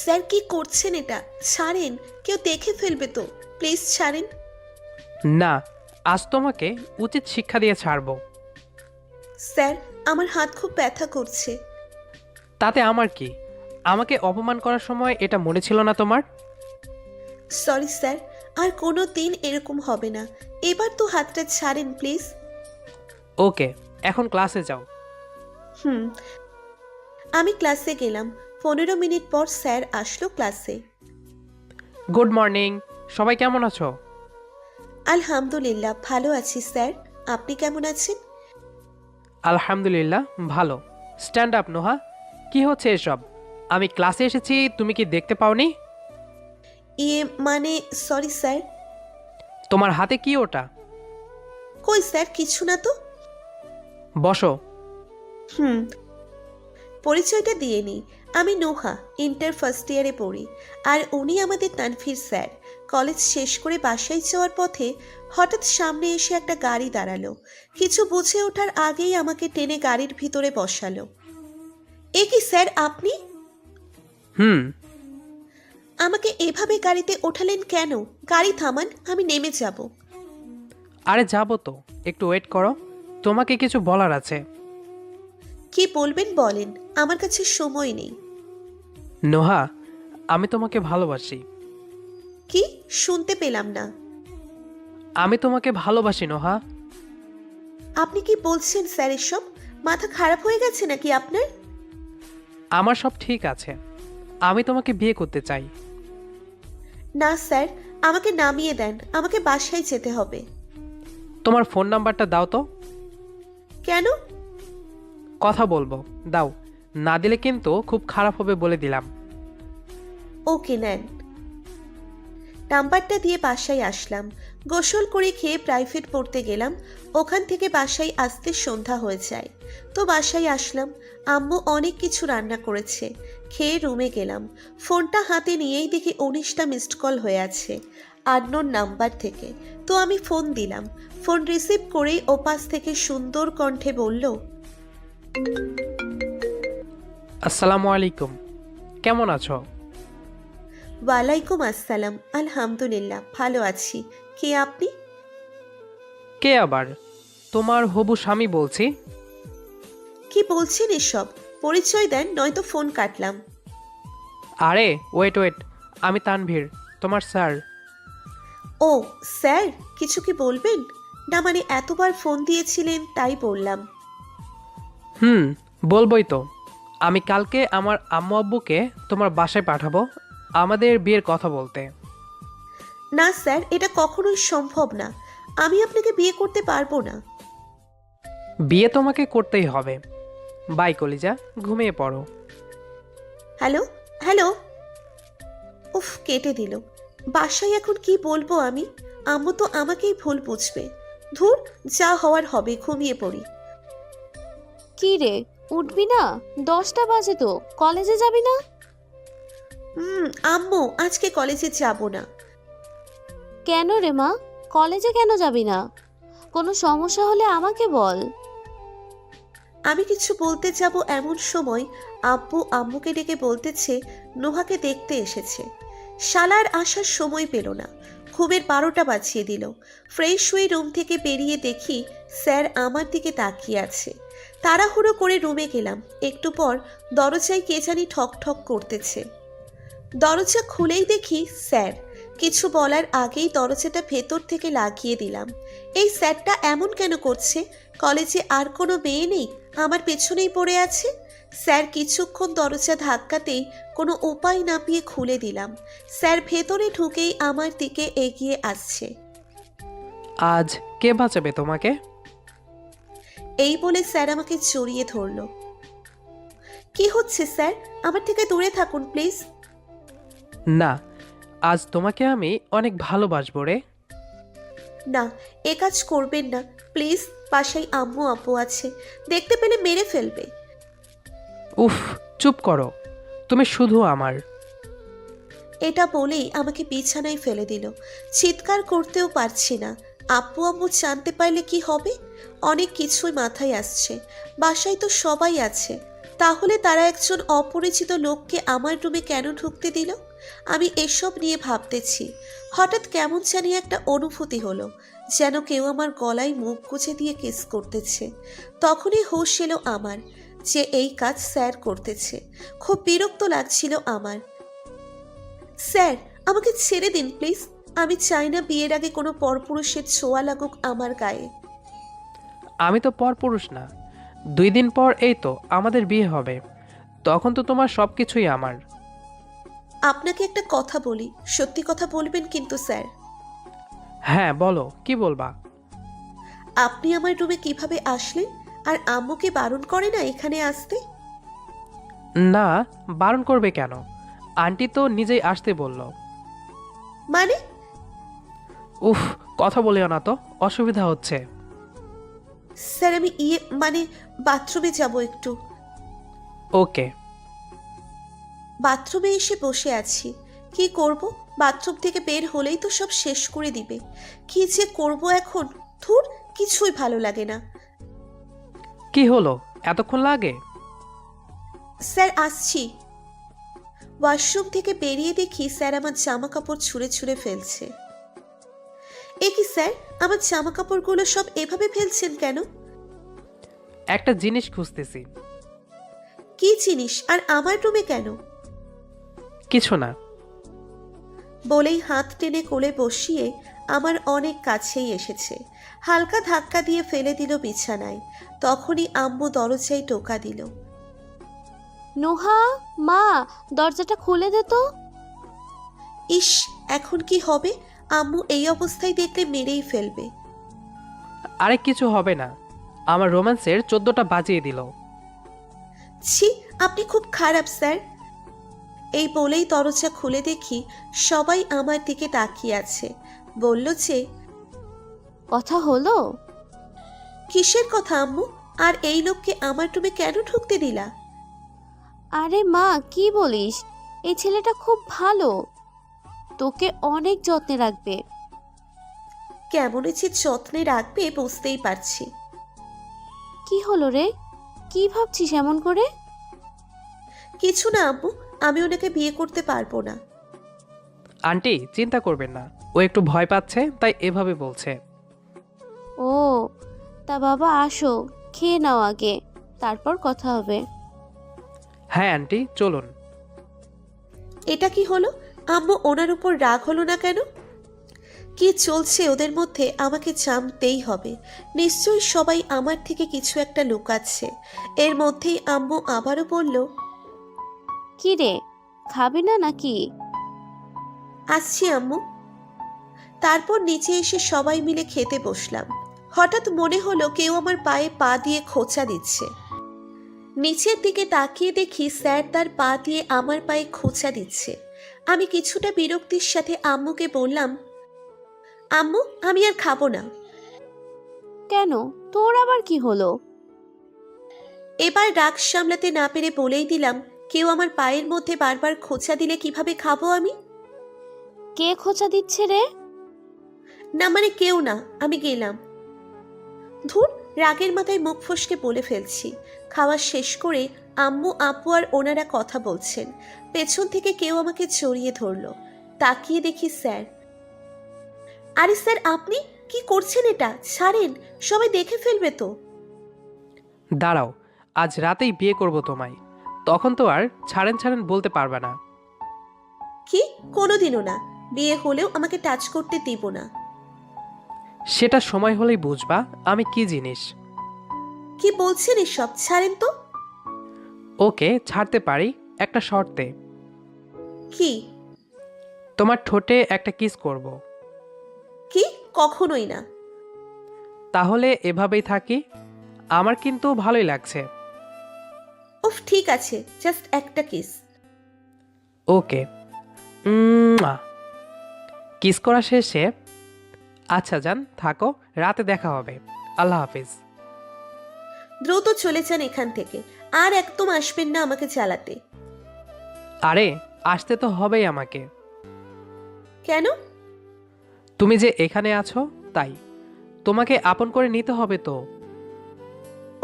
Sir কি করছেন এটা? ছাড়েন, কেউ দেখে ফেলবে তো। প্লিজ ছাড়েন। না, আজ তোমাকে উচিত শিক্ষা দিয়ে ছাড়বো। স্যার, আমার হাত খুব ব্যথা করছে। তাতে আমার কি? আমাকে অপমান করার সময় এটা মনে ছিল না তোমার? সরি স্যার, আর কোনো দিন এরকম হবে না। এবার তো হাতটা ছাড়েন প্লিজ। ওকে, এখন ক্লাসে যাও। হুম। আমি ক্লাসে গেলাম। 15 মিনিট পর স্যার আসলো ক্লাসে। গুড মর্নিং, সবাই কেমন আছো? আলহামদুলিল্লাহ, ভালো আছি স্যার। আপনি কেমন আছেন? আলহামদুলিল্লাহ, ভালো। Stand up Noha. কি হচ্ছে এসব? আমি ক্লাসে এসেছি, তুমি কি দেখতে পাওনি? ইয়ে মানে, সরি স্যার। তোমার হাতে কি ওটা? কই স্যার, কিছু না তো। বসো। হুম। পরিচয়টা দিয়ে নিই। আমি নোহা, ইন্টার ফার্স্ট ইয়ারে পড়ি। আর উনি আমাদের তানভীর স্যার। কলেজ শেষ করে বাসায় যাওয়ার পথে হঠাৎ সামনে এসে একটা গাড়ি দাঁড়ালো। কিছু বুঝে ওঠার আগেই আমাকে টেনে গাড়ির ভিতরে বসালো। এ কি স্যার আপনি? হুম। আমাকে এভাবে গাড়িতে ওঠালেন কেন? গাড়ি থামান, আমি নেমে যাব। আরে যাবো তো, একটু ওয়েট করো। তোমাকে কিছু বলার আছে। কি বলবেন বলেন, আমার কাছে সময় নেই। নোহা, আমি তোমাকে ভালোবাসি। কি? শুনতে পেলাম না। আমি তোমাকে ভালোবাসি নোহা। আপনি কি বলছেন স্যার এসব? মাথা খারাপ হয়ে গেছে নাকি আপনার? আমার সব ঠিক আছে। আমি তোমাকে বিয়ে করতে চাই। না স্যার, আমাকে নামিয়ে দেন, আমাকে বাসায় যেতে হবে। তোমার ফোন নাম্বারটা দাও তো। কেন? কথা বলবো, দাও। না দিলে কিন্তু খুব খারাপ হবে বলে দিলাম। ওকে নেন। নাম্বারটা দিয়ে বাসায় আসলাম। গোসল করে খেয়ে প্রাইভেট পড়তে গেলাম। ওখান থেকে বাসায় আসতে সন্ধ্যা হয়ে যায়। তো বাসায় আসলাম। আম্মু অনেক কিছু রান্না করেছে। খেয়ে রুমে গেলাম। ফোনটা হাতে নিয়েই দেখি 19টা মিসড কল হয়ে আছে আননোন নাম্বার থেকে। তো আমি ফোন দিলাম। ফোন রিসিভ করেই ওপাশ থেকে সুন্দর কণ্ঠে বলল, আসসালামু আলাইকুম, কেমন আছো? ওয়ালাইকুম আসসালাম। আলহামদুলিল্লাহ, ভালো আছি। কে আপনি? কে আবার? তোমার হবু স্বামী বলছি। কি বলছেন এসব? পরিচয় দেন, নয়তো ফোন কাটলাম। আরে ওয়েট ওয়েট, আমি তানভীর, তোমার স্যার। ও স্যার, কিছু কি বলবেন? না মানে এতবার ফোন দিয়েছিলেন তাই বললাম। হুম, বলবোই তো। আমি কালকে আমার আম্মু আব্বুকে তোমার বাসায় পাঠাবো আমাদের বিয়ের কথা বলতে। না স্যার, এটা কখনোই সম্ভব না। আমি আপনাকে বিয়ে করতে পারবো না। বিয়ে তোমাকে করতেই হবে। বাই কলিজা, ঘুমিয়ে পড়ো। Hello, hello. উফ, কেটে দিল। বাসায় এখন কি বলবো আমি? আম্মু তো আমাকেই ভুল বুঝবে। ধুর, যা হওয়ার হবে, ঘুমিয়ে পড়ি। কি রে, উঠবি না? 10টা বাজে তো, কলেজে যাবি না? আম্মু, আজকে কলেজে যাব না। কেন রে মা, কলেজে কেন যাবি না? কোনো সমস্যা হলে আমাকে বল। আমি কিছু বলতে যাব এমন সময় আব্বু আম্মুকে ডেকে বলতেছে নোহাকে দেখতে এসেছে। শালার আসার সময় পেল না। ঘুমের 12টা বাজিয়ে দিল। ফ্রেশ হয়ে রুম থেকে বেরিয়ে দেখি স্যার আমার দিকে তাকিয়ে আছে। তাড়াহুড়ো করে রুমে গেলাম। একটু পর দরজায় কে জানি ঠক ঠক করতেছে। দরজা খুলেই দেখি স্যার। কিছু বলার আগেই দরজাটা ভেতর থেকে লাগিয়ে দিলাম। এই স্যারটা এমন কেন করছে? কলেজে আর কোনো মেয়ে নেই, আমার পেছনেই পড়ে আছে। স্যার কিছুক্ষণ দরজা ধাক্কাতেই কোনো উপায় না পেয়ে খুলে দিলাম। স্যার ভেতরে ঢুকেই আমার দিকে এগিয়ে আসছে। আজ কে বাঁচাবে তোমাকে? এই বলে স্যার আমাকে জড়িয়ে ধরল। কি হচ্ছে স্যার? আমার থেকে দূরে থাকুন প্লিজ। না, আজ তোমাকে আমি অনেক ভালোবাসবো রে। না, এ কাজ করবেন না প্লিজ। পাশেই আম্মু আব্বু আছে, দেখতে পেলে মেরে ফেলবে। উফ, চুপ করো। তুমি শুধু আমার। এটা বলেই আমাকে বিছানায় ফেলে দিল। চিৎকার করতেও পারছি না। আব্বু আম্মু জানতে পারলে কি হবে? অনেক কিছুই মাথায় আসছে। বাসায় তো সবাই আছে। তাহলে তারা একজন অপরিচিত লোককে আমার রুমে কেন ঢুকতে দিল? আমি এসব নিয়ে ভাবতেছি। হঠাৎ কেমন জানি একটা অনুভূতি হলো, যেন কেউ আমার গলায় মুখ গুজে দিয়ে কিস করতেছে। তখনই হুঁশ এলো আমার যে এই কাজ স্যার করতেছে। খুব বিরক্ত লাগছিল আমার। স্যার, আমাকে ছেড়ে দিন প্লিজ। আমি চাই না বিয়ের আগে কোনো পরপুরুষের ছোঁয়া লাগুক আমার গায়ে। আমি তো পরপুরুষ না। 2 দিন পর এই তো আমাদের বিয়ে হবে। তখন তো তোমার সব কিছুই আমার। আপনাকে একটা কথা বলি, সত্যি কথা বলবেন কিন্তু স্যার। হ্যাঁ বলো, কি বলবা? আপনি আমার রুমে কিভাবে আসলেন? আর আম্মুকে বারণ করে না এখানে আসতে? না, বারণ করবে কেন? আন্টি তো নিজেই আসতে বলল। মানে? উফ, কথা বলিও না তো, অসুবিধা হচ্ছে। স্যার আমি মানে বাথরুমে যাব একটু। ওকে। বাথরুমে এসে বসে আছি। কি করব? বাথরুম থেকে বের হলেই তো সব শেষ করে দিবে। কি যে করব এখন? ধুর, কিছুই ভালো লাগে না। কি হলো, এতক্ষণ লাগে? স্যার আসছি। ওয়াশরুম থেকে বেরিয়ে দেখি স্যার আমার জামা কাপড় ছুঁড়ে ছুঁড়ে ফেলছে। এ কি স্যার, আমার জামা কাপড়গুলো সব এভাবে ফেলছেন কেন? একটা জিনিস খুঁজতেছি। কি জিনিস, আর আমার রুমে কেন? কিছু না। বলেই হাত টেনে কোলে বসিয়ে আমার অনেক কাছেই এসেছে। হালকা ধাক্কা দিয়ে ফেলে দিল বিছানায়। তখনই আম্মু দরজায় টোকা দিল। নোহা, মা, দরজাটা খুলে দে তো। ইস, এখন কি হবে? আম্মু এই অবস্থায় দেখলে মেরেই ফেলবে। আরে কিছু হবে না, আমার রোম্যান্সের 14টা বাজিয়ে দিল। ছি, আপনি খুব খারাপ স্যার। এই বলেই দরজা খুলে দেখি সবাই আমার দিকে তাকিয়ে আছে। বলল যে, কথা হলো? কিসের কথা আম্মু? আর এই লোককে আমার রুমে কেন ঢুকতে দিলা? আরে মা, কি বলিস? এই ছেলেটা খুব ভালো, তোকে অনেক যত্নে রাখবে। কেমন যে যত্নে রাখবে বুঝতেই পারছি। কি হলো রে? কি ভাবছিস এমন করে? কিছু না আম্মু, আমি ওনাকে বিয়ে করতে পারবো না। আন্টি চিন্তা করবেন না, ও একটু ভয় পাচ্ছে তাই এভাবে বলছে। ও, তা বাবা আসো, খেয়ে নাও আগে, তারপর কথা হবে। হ্যাঁ আন্টি চলুন। এটা কি হলো? আম্মু ওনার উপর রাগ হলো না কেন? কি চলছে ওদের মধ্যে আমাকে জানতেই হবে। নিশ্চয়ই সবাই আমার থেকে কিছু একটা লুকাচ্ছে। এর মধ্যেই আম্মু আবারও বলল, কি রে, খাবি না নাকি? আসছি আম্মু। তারপর নিচে এসে সবাই মিলে খেতে বসলাম। হঠাৎ মনে হলো কেউ আমার পায়ে পা দিয়ে খোঁচা দিচ্ছে। নিচের দিকে তাকিয়ে দেখি স্যার তার পা দিয়ে আমার পায়ে খোঁচা দিচ্ছে। আমি কিছুটা বিরক্তির সাথে আম্মুকে বললাম, আম্মু আমি আর খাবো না। কেন, তোর আবার কি হলো? এবার রাগ সামলাতে না পেরে বলেই দিলাম, কেউ আমার পায়ের মধ্যে বারবার খোঁচা দিলে কিভাবে খাবো আমি? কে খোঁচা দিচ্ছে রে? না মানে কেউ না, আমি গেলাম। ধুর, রাগের মাথায় মুখ ফসকে বলে ফেলছি। খাওয়া শেষ করে আম্মু আপু আর ওনারা কথা বলছেন। পেছন থেকে কেউ আমাকে জড়িয়ে ধরলো। তাকিয়ে দেখি স্যার। আরে স্যার, আপনি কি করছেন? এটা ছাড়েন, সবাই দেখে ফেলবে তো। দাঁড়াও, আজ রাতেই বিয়ে করব তোমায়, তখন তো আর ছাড়েন ছাড়েন বলতে পারবে না। কি? কোনোদিনও না। বিয়ে হলেও আমাকে টাচ করতে দিব না। সেটা সময় হলেই বুঝবা আমি কি জিনিস। কি বলছেন এসব? ছাড়েন তো। ওকে ছাড়তে পারি, একটা শর্তে। কি? তোমার ঠোঁটে একটা কিস করব। কি? কখনোই না। তাহলে এভাবেই থাকি, আমার কিন্তু ভালোই লাগছে। উফ, ঠিক আছে, জাস্ট একটা কিস। ওকে। কিস করা শেষে আচ্ছা যান, থাকো, রাতে দেখা হবে, আল্লাহ হাফিজ। দ্রুত চলে যান এখান থেকে। আর একদম আসবেন না আমাকে চালাতে। আরে আসতে তো হবেই আমাকে। কেন? তুমি যে এখানে আছো তাই, তোমাকে আপন করে নিতে হবে তো।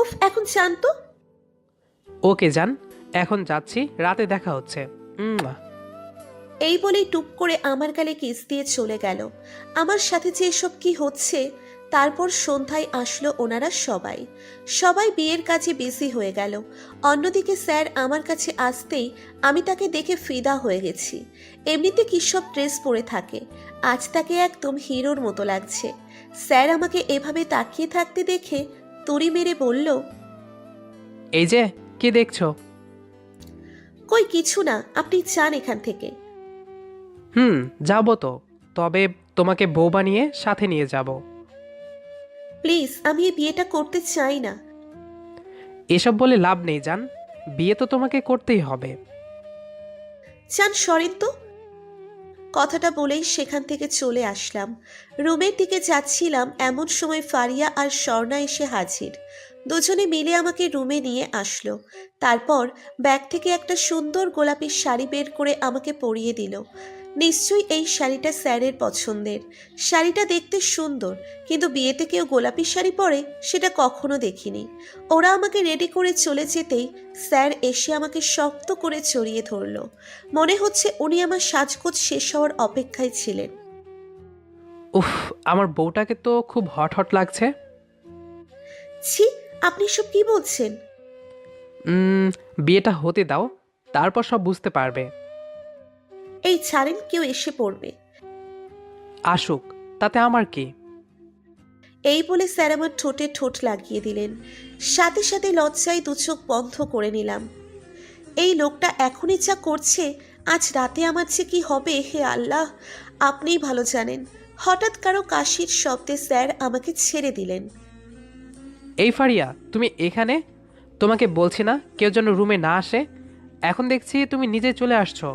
উফ, এখন চান তো। ওকে যান, এখন যাচ্ছি, রাতে দেখা হচ্ছে। উম্মা। এই বলেই টুপ করে আমার গালে কিস দিয়ে চলে গেল। আমার সাথে যে এসব কি হচ্ছে। তারপর সন্ধ্যায় আসলো ওনারা সবাই। সবাই বিয়ের কাজে বিজি হয়ে গেল। অন্যদিকে স্যার আমার কাছে আসতেই আমি তাকে দেখে ফিদা হয়ে গেছি। এমনিতে কি সব ড্রেস পরে থাকে, আজ তাকে একদম হিরোর মতো লাগছে। স্যার আমাকে এভাবে তাকিয়ে থাকতে দেখে তুড়ি মেরে বলল, এই যে, কি দেখছো? কই কিছু না, আপনি যান এখান থেকে। যাবো তো, তবে তোমাকে বউ বানিয়ে সাথে নিয়ে যাব। প্লিজ, আমি এই বিয়েটা করতে চাই না। এসব বলে লাভ নেই জান, বিয়ে তো তোমাকে করতেই হবে। চান সরেন তো। কথাটা বলেই সেখান থেকে চলে আসলাম। রুমের দিকে যাচ্ছিলাম, এমন সময় ফারিয়া আর স্বর্ণা এসে হাজির। দুজনে মিলে আমাকে রুমে নিয়ে আসলো। তারপর ব্যাগ থেকে একটা সুন্দর গোলাপি শাড়ি বের করে আমাকে পরিয়ে দিল। নিশ্চয়ই এই শাড়িটা স্যারের পছন্দের। শাড়িটা দেখতে সুন্দর, কিন্তু বিয়েতে কেউ গোলাপি শাড়ি পরে সেটা কখনো দেখিনি। ওরা আমাকে রেডি করে চলে যেতেই স্যার এসে আমাকে শক্ত করে জড়িয়ে ধরলো। মনে হচ্ছে উনি আমার সাজগোজ শেষ হওয়ার অপেক্ষায় ছিলেন। উফ, আমার বউটাকে তো খুব হট হট লাগছে। ছি, আপনি সব কি বলছেন? উম, বিয়েটা হতে দাও, তারপর সব বুঝতে পারবে। এই ছাড়েন, কেউ এসে পড়বে। আসুক, তাতে আমার কি। এই বলে স্যার আমার ঠোঁটে ঠোঁট লাগিয়ে দিলেন। সাথে সাথে লজ্জায় দু চোখ বন্ধ করে নিলাম। এই লোকটা এখনই যা করছে, আজ রাতে আমার যে কি হবে হে আল্লাহ, আপনিই ভালো জানেন। হঠাৎ কারো কাশির শব্দে স্যার আমাকে ছেড়ে দিলেন। এই ফারিয়া, তুমি এখানে? তোমাকে বলছি না কেউ যেন রুমে না আসে। এখন দেখছি তুমি নিজে চলে আসছো।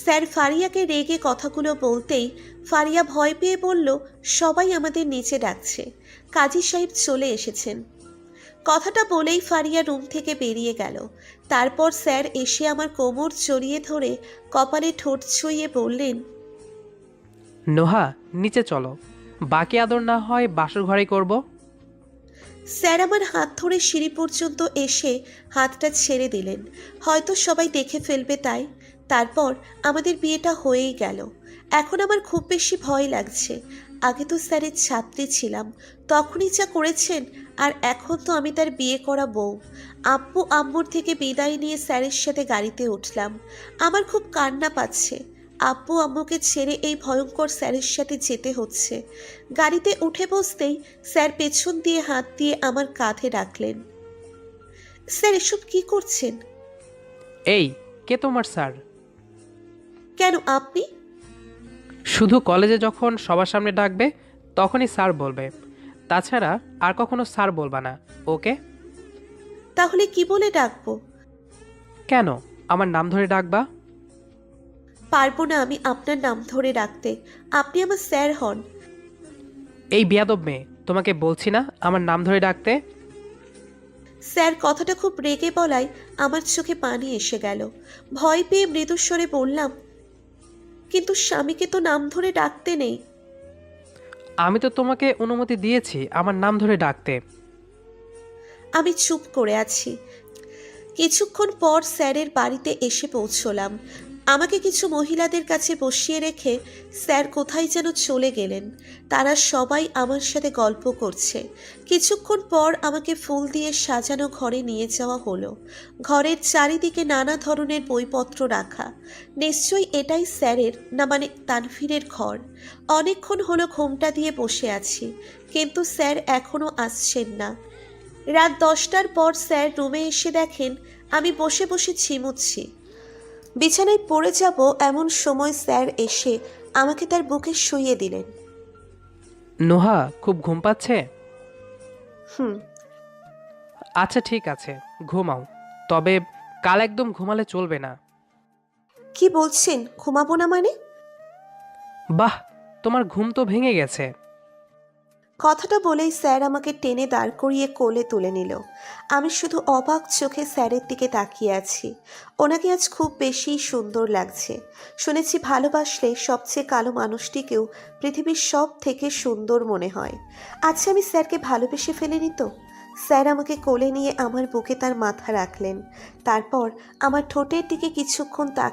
স্যার ফারিয়াকে রেগে কথাগুলো বলতেই ফারিয়া ভয় পেয়ে বলল, সবাই আমাদের নিচে ডাকছে, কাজী সাহেব চলে এসেছেন। কথাটা বলেই ফারিয়া রুম থেকে বেরিয়ে গেল। তারপর স্যার এসে আমার কোমর জড়িয়ে ধরে কপালে ঠোঁট ছুঁয়ে বললেন, নোহা, নিচে চলো, বাকি আদর না হয় বাসর ঘরেই করব। স্যার আমার হাত ধরে সিঁড়ি পর্যন্ত এসে হাতটা ছেড়ে দিলেন, হয়তো সবাই দেখে ফেলবে তাই। তারপর আমাদের বিয়েটা হয়েই গেল। এখন আমার খুব বেশি ভয় লাগছে। আগে তো স্যারের ছাত্রী ছিলাম, তখনই যা করেছেন, আর এখন তো আমি তার বিয়ে করা বউ। আব্বু আম্মুর থেকে বিদায় নিয়ে স্যারের সাথে গাড়িতে উঠলাম। আমার খুব কান্না পাচ্ছে। আব্বু আম্মুকে ছেড়ে এই ভয়ঙ্কর স্যারের সাথে যেতে হচ্ছে। গাড়িতে উঠে বসতেই স্যার পেছন দিয়ে হাত দিয়ে আমার কাঁধে রাখলেন। স্যার, এসব কি করছেন? এই, কে তোমার স্যার? কেন, আপনি? শুধু কলেজে যখন সবার সামনে ডাকবে তখনই স্যার বলবে, তাছাড়া আর কখনো স্যার বলবা না, ওকে? তাহলে কি বলে ডাকবো? কেন আমার নাম ধরে ডাকবা? পারবো না আমি আপনার নাম ধরে রাখতে। আপনি আমার স্যার হন। এই বেয়াদব মেয়ে, তোমাকে বলছি না আমার নাম ধরে ডাকতে। স্যার কথাটা খুব রেগে বলায় আমার চোখে পানি এসে গেল। ভয় পেয়ে মৃদুস্বরে বললাম, কিন্তু স্বামীকে তো নাম ধরে ডাকতে নেই। আমি তো তোমাকে অনুমতি দিয়েছি আমার নাম ধরে ডাকতে। আমি চুপ করে আছি। কিছুক্ষণ পর স্যারের বাড়িতে এসে পৌঁছলাম। আমাকে কিছু মহিলাদের কাছে বসিয়ে রেখে স্যার কোথায় যেন চলে গেলেন। তারা সবাই আমার সাথে গল্প করছে। কিছুক্ষণ পর আমাকে ফুল দিয়ে সাজানো ঘরে নিয়ে যাওয়া হলো। ঘরের চারিদিকে নানা ধরনের বইপত্র রাখা। নিশ্চয়ই এটাই স্যারের, না মানে তানভীরের ঘর। অনেকক্ষণ হলো ঘোমটা দিয়ে বসে আছি, কিন্তু স্যার এখনও আসছেন না। রাত 10টার পর স্যার রুমে এসে দেখেন আমি বসে বসে ঝিমুচ্ছি। বিছানায় পড়ে যাব এমন সময় স্যার এসে আমাকে তার বুকে শুইয়ে দিলেন। নোহা, খুব ঘুম পাচ্ছে? হুম। আচ্ছা ঠিক আছে, ঘুমাও, তবে কাল একদম ঘুমালে চলবে না। কি বলছেন, ঘুমাবো না মানে? বাহ, তোমার ঘুম তো ভেঙে গেছে। কথাটা বলেই স্যার আমাকে টেনে দাঁড় করিয়ে কোলে তুলে নিল। আমি শুধু অবাক চোখে স্যারের দিকে তাকিয়ে আছি। ওনাকে আজ খুব বেশি সুন্দর লাগছে। শুনেছি ভালোবাসলে সবচেয়ে কালো মানুষটিকেও পৃথিবীর সব থেকে সুন্দর মনে হয়। আচ্ছা, আমি স্যারকে ভালোবেসে ফেলিনি তো? স্যার আমাকে কোলে নিয়ে আমার বুকে তার মাথা রাখলেন। তারপর আমার ঠোঁটের দিকে কিছুক্ষণ তাক